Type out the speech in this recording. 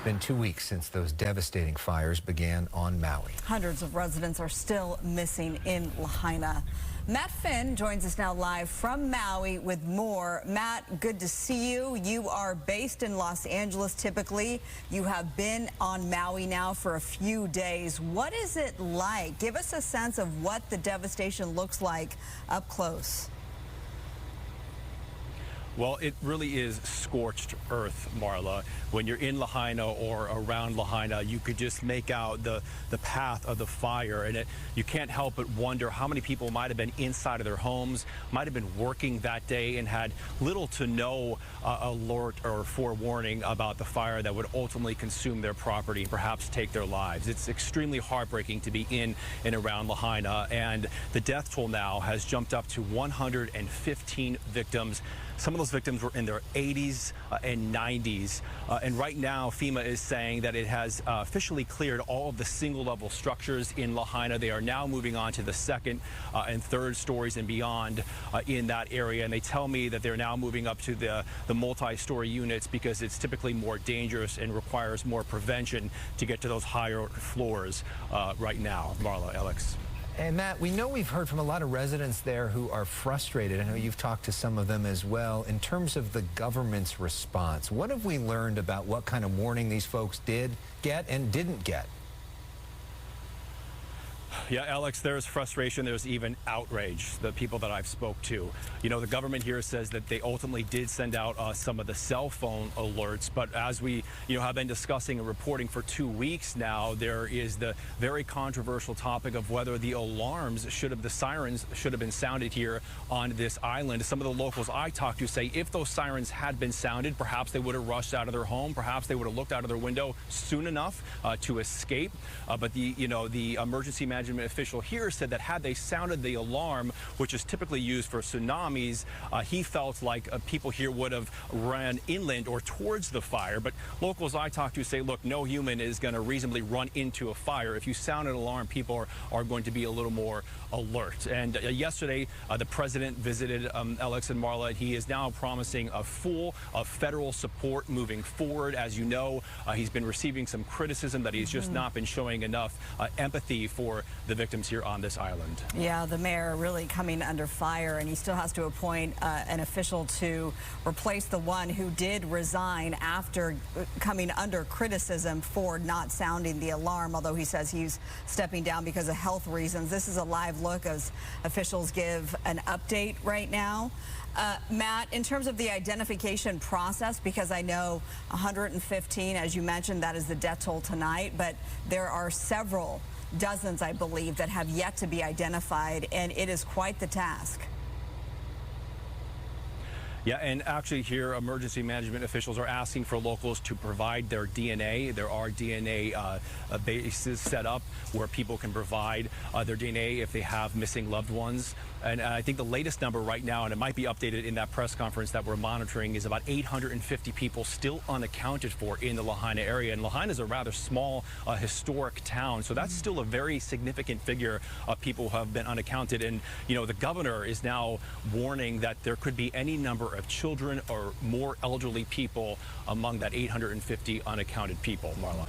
been 2 weeks since those devastating fires began on Maui. Hundreds of residents are still missing in Lahaina. Matt Finn joins us now live from Maui with more. Matt, good to see you. You are based in Los Angeles typically. You have been on Maui now for a few days. What is it like? Give us a sense of what the devastation looks like up close. Well, it really is scorched earth, Marla. When you're in Lahaina or around Lahaina, you could just make out the path of the fire, and you can't help but wonder how many people might have been inside of their homes, might have been working that day and had little to no alert or forewarning about the fire that would ultimately consume their property and perhaps take their lives. It's extremely heartbreaking to be in and around Lahaina, and the death toll now has jumped up to 115 victims. Some of those victims were in their 80s and 90s. And right now, FEMA is saying that it has officially cleared all of the single-level structures in Lahaina. They are now moving on to the second and third stories and beyond in that area. And they tell me that they're now moving up to the multi-story units because it's typically more dangerous and requires more prevention to get to those higher floors right now. Marla, Alex. And Matt, we know we've heard from a lot of residents there who are frustrated. I know you've talked to some of them as well. In terms of the government's response, what have we learned about what kind of warning these folks did get and didn't get? Yeah, Alex, there's frustration. There's even outrage, the people that I've spoke to. You know, the government here says that they ultimately did send out some of the cell phone alerts. But as we, have been discussing and reporting for 2 weeks now, there is the very controversial topic of whether the sirens should have been sounded here on this island. Some of the locals I talked to say if those sirens had been sounded, perhaps they would have rushed out of their home. Perhaps they would have looked out of their window soon enough to escape. But the emergency management official here said that had they sounded the alarm, which is typically used for tsunamis, he felt like people here would have ran inland or towards the fire. But locals I talked to say, look, no human is going to reasonably run into a fire. If you sound an alarm, people are going to be a little more alert. And yesterday, the president visited Alex and Marla, and he is now promising a full federal support moving forward. As you know, he's been receiving some criticism that he's just not been showing enough empathy for the victims here on this island. Yeah, the mayor really coming under fire, and he still has to appoint an official to replace the one who did resign after coming under criticism for not sounding the alarm, although he says he's stepping down because of health reasons. This is a live look as officials give an update right now. Matt, in terms of the identification process, because I know 115, as you mentioned, that is the death toll tonight, but there are several dozens, I believe, that have yet to be identified, and it is quite the task. Yeah, and actually here, emergency management officials are asking for locals to provide their DNA. There are DNA bases set up where people can provide their DNA if they have missing loved ones. And I think the latest number right now, and it might be updated in that press conference that we're monitoring, is about 850 people still unaccounted for in the Lahaina area. And Lahaina is a rather small historic town, so that's still a very significant figure of people who have been unaccounted. And, the governor is now warning that there could be any number of children or more elderly people among that 850 unaccounted people, Marla.